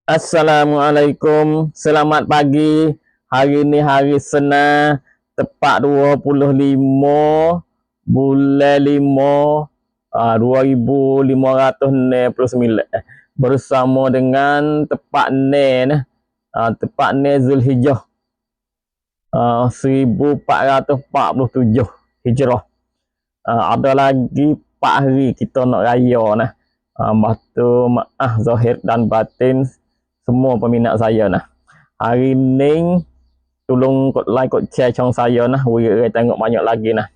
Assalamualaikum, selamat pagi. Hari ni hari Senin, tepat 25 bulan 5 2569. Bersama dengan tepat ni tepat ni Zulhijjah 1447 Hijrah. Ada lagi 4 hari kita nak raya nah. Lepas tu maaf zahir dan batin semua peminat saya nah. Hari ni tolong kod like kod share channel saya nah, we tengok banyak lagi nah.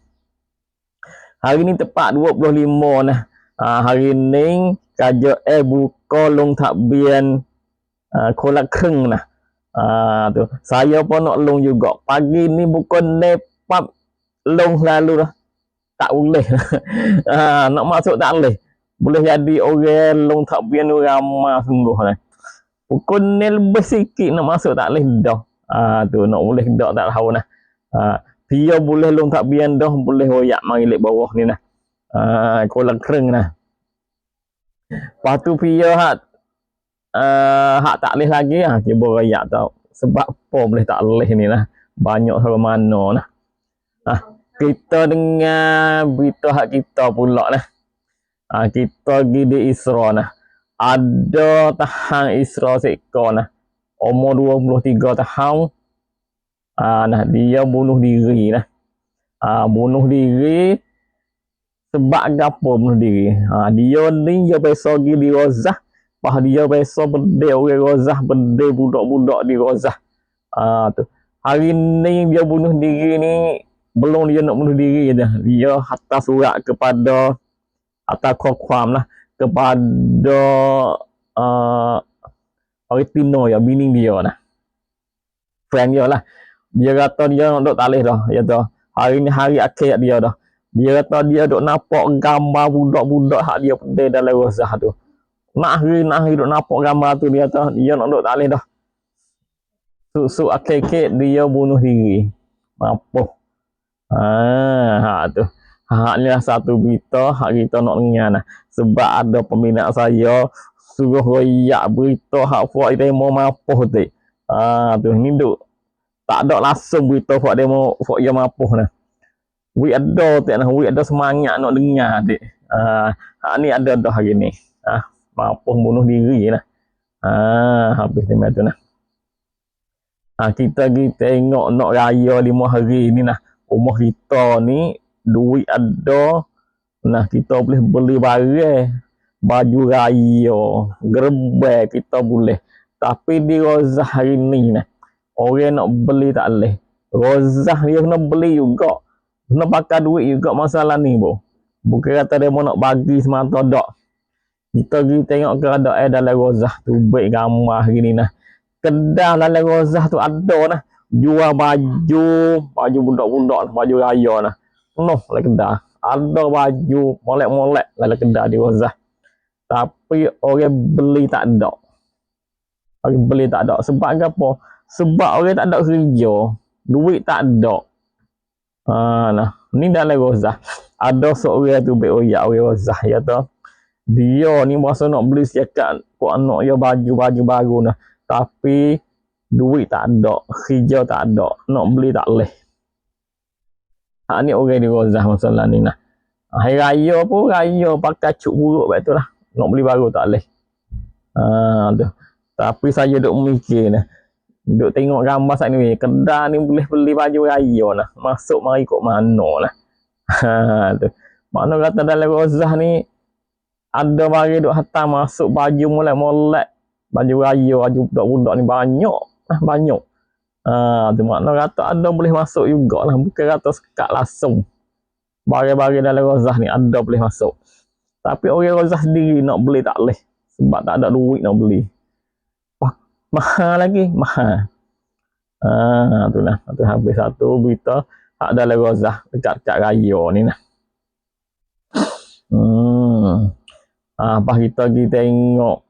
Hari ni tepat 25 nah. Hari ni kerja buka long takbian kolak kreng nah. Tu saya pun nak long juga. Pagi ni bukan nepap long lalu dah. Tak boleh. Nak masuk tak boleh. Boleh jadi orang long takbian tu ramai sungguh lah. Pukul ni lebih sikit nak masuk tak boleh dah. Tu nak boleh dah tak tahu nah. Dia boleh long takbian dah, boleh royak mari lek bawah ni nah. Kolak kreng nah. Lepas tu dia hak tak boleh lagi cuba royak tau. Sebab apa boleh tak boleh ni lah. Banyak sama mana nah. Kita dengar berita hak kita pula nah. Kita pergi di Isra nah. Ada tahan Isra seekor nah. Umur 23 tahun. Nah dia bunuh diri nah. Bunuh diri sebab apa bunuh diri? Dia ni dia biasa pergi di Rozah. Pas dia biasa berdek orang Rozah, berdek budak-budak di Rozah. Tu. Hari ni dia bunuh diri ni belum dia nak bunuh diri dah. Dia hantar surat kepada atas kokwam lah kepada Palestina ya, bini dia lah. Friend dia lah. Dia kata dia nak tak boleh dah. Dia kata hari ni hari akhir dia dah. Dia kata dia duk nampak gambar budak-budak hak dia pedai dalam Rozah tu. Nak hari duk nampak gambar tu, dia kata dia nak duk tak boleh dah. Susuk akhir-akhir dia bunuh diri. Apa? Tu. Hak ni lah satu berita hak kita nak dengar nah. Sebab ada peminat saya suruh royak berita hak buat demo mapuh tu. Tu ni duk tak ada langsung berita buat demo buat dia mapuh nah. We ada tak nah, we ada semangat nak dengar tu. Hak ni ada dah hari ni. Mapuh bunuh diri lah. Habis ni tu nah. Kita pergi tengok nak raya 5 hari ni nah. Rumah kita ni duit ada. Nah kita boleh beli barang. Baju raya, gerbang kita boleh. Tapi di Rozah hari ni nah. Orang nak beli tak boleh. Rozah dia kena beli juga. Kena pakai duit juga masalah ni bo. Bukan kata dia mau nak bagi semata tak. Kita pergi tengok keadaan dalam Rozah tu. Baik gambar hari ni nah. Kedai dalam Rozah tu ada nah. Jual baju budak-budak, baju raya nah. Penuh lah kedai. Ada baju molek-molek dalam kedai di Rozah. Tapi orang beli tak ada. Orang beli tak ada. Sebab apa? Sebab orang tak ada kerja. Duit tak ada. Nah, ni dalam Rozah. Ada seorang tu beroyak orang Rozah ya tu. Dia ni berasa nak beli setiap kau anak dia baju baru nah. Tapi duit tak ada, kerja tak ada, nak beli tak boleh. Ni orang di Rozah masalah ni nah. Hari raya pun raya pakai cuk buruk betul lah. Nak beli baru tak boleh. Tu. Tapi saya duk mikir nah. Duk tengok gambar saat ni, kedai ni boleh beli baju raya nah. Masuk mari kok mana lah. Tu. Mana kata dalam Rozah ni ada bagi duk hantar masuk baju molek-molek. Baju raya, baju budak-budak ni banyak. Banyak. Tu makna kata ada boleh masuk juga lah. Bukan kata sekat langsung. Barang-barang dalam Rozah ni ada boleh masuk. Tapi orang Rozah sendiri nak beli tak boleh. Sebab tak ada duit nak beli. Wah, mahal lagi. Mahal. Tu lah. Tu habis satu berita hak dalam Rozah. Dekat-dekat raya ni lah. Apa kita pergi tengok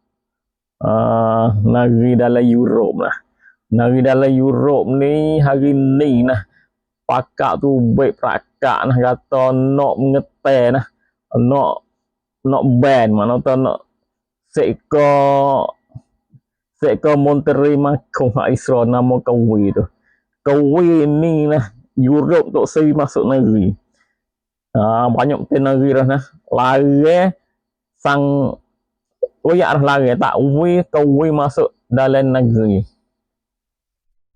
negeri dalam Europe lah. Negeri dalam Europe ni hari ni nah. Pakak tu baik prakak nah kata nak mengetai nah. Nak ban mana tu nak Seko Monterrey makong hak Isra nama kawi tu. Kawi ni lah Europe tok seri masuk negeri. Banyak negeri dah nah. Lari sang royak dah lari tak kawi masuk dalam negeri.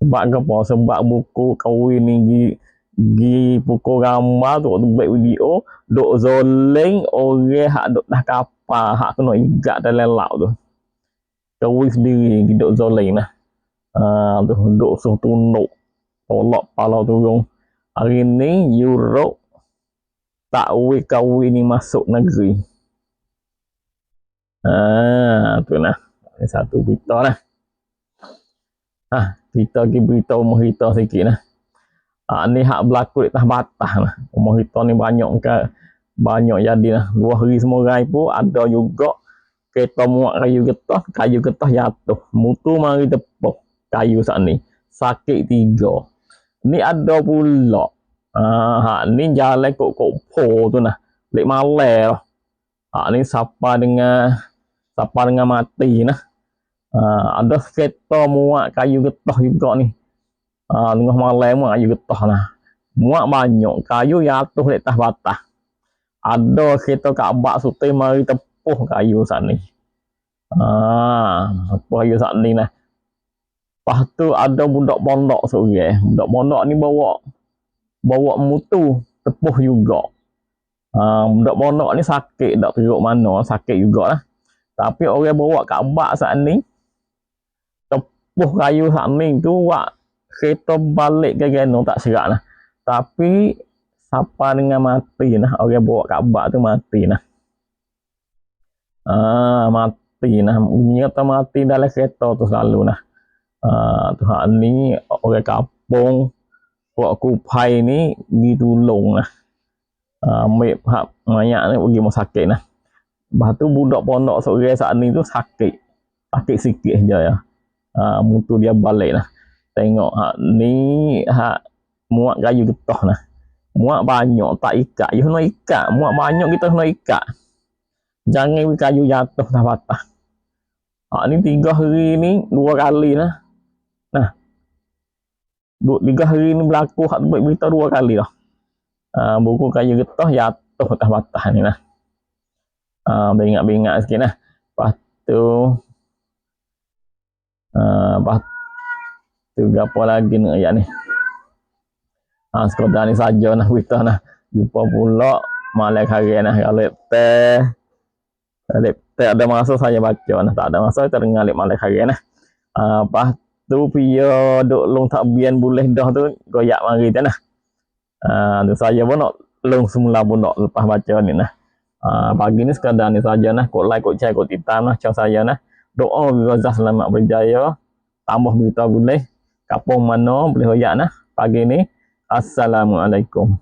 Sebab apa? Sebab buku kawi ni gi pukul gambar tu buat video duk zoling orang hak duk dah kapal hak kena igat dalam laut tu. Kawi sendiri duk zoling nah. Tu duk suruh tunduk tolak pala turun. Hari ni Europe tak kawi ni masuk negeri. Tu nah. Satu berita lah. Kita pergi berita umur kita sikit lah. Ni hak berlaku di atas batas lah. Umur kita ni banyak jadi lah. 2 hari semorai pun ada juga kereta muat kayu getah jatuh. Mutu mari tepuk kayu saat ni. Sakit 3. Ni ada pula. Ni jalan kok po tu nah. Lek malai lah. Ni siapa dengan mati nah. Ada kereta muat kayu getah juga ni. Tengah malam muat kayu getah nah. Muat banyak kayu jatuh di atas batas. Ada kereta Kaabak sutai mari tepuh kayu saat ni. Tepuh kayu saat ni nah. Lepas tu ada budak pondok seorang. Budak pondok ni bawa mutu tepuh juga. Budak pondok ni sakit tak teruk mana, sakit juga lah. Tapi orang bawa Kaabak saat ni tepuh kayu saat ni tu kereta balik ke Geno tak serak lah. Tapi siapa dengan mati nah, orang bawa Kaabak tu mati nah. Mati nah. Nyata mati dalam kereta tu selalu nah. Tu hak ni orang kampung buat kupai ni ditolong lah. Ambil hak mayat ni pergi rumah sakit nah. Lepas tu budak pondok seorang saat ni tu sakit sikit je ya. Mutu dia balik lah. Tengok hak ni hak muat kayu getah nah. Muat banyak tak ikat. You nak ikat. Muat banyak kita nak ikat. Jangan kayu jatuh dah patah. Ni 3 hari ni 2 kali lah. Nah. 3 hari ni berlaku hak buat berita 2 kali lah. Buku kayu getah jatuh dah patah ni nah. Beringat-beringat sikit lah. Lepas tu apa lagi nak ayat ni. Sekadar ni saja nah berita nah. Jumpa pula malam hari nah. Kalau ada masa saya baca nah. Tak ada masa kita dengar malam hari nah. Lepas tu pia duk long tak bian boleh dah tu goyak mari tu nah. Tu saya pun nak long semula pun nak lepas baca ni nah. Pagi ni sekadar ni saja nah. Kok like, kok share, kok titam nah. Channel saya nah. Doa Razak selamat berjaya. Tambah berita boleh. Kapung mana boleh hoyak nah. Pagi ni. Assalamualaikum.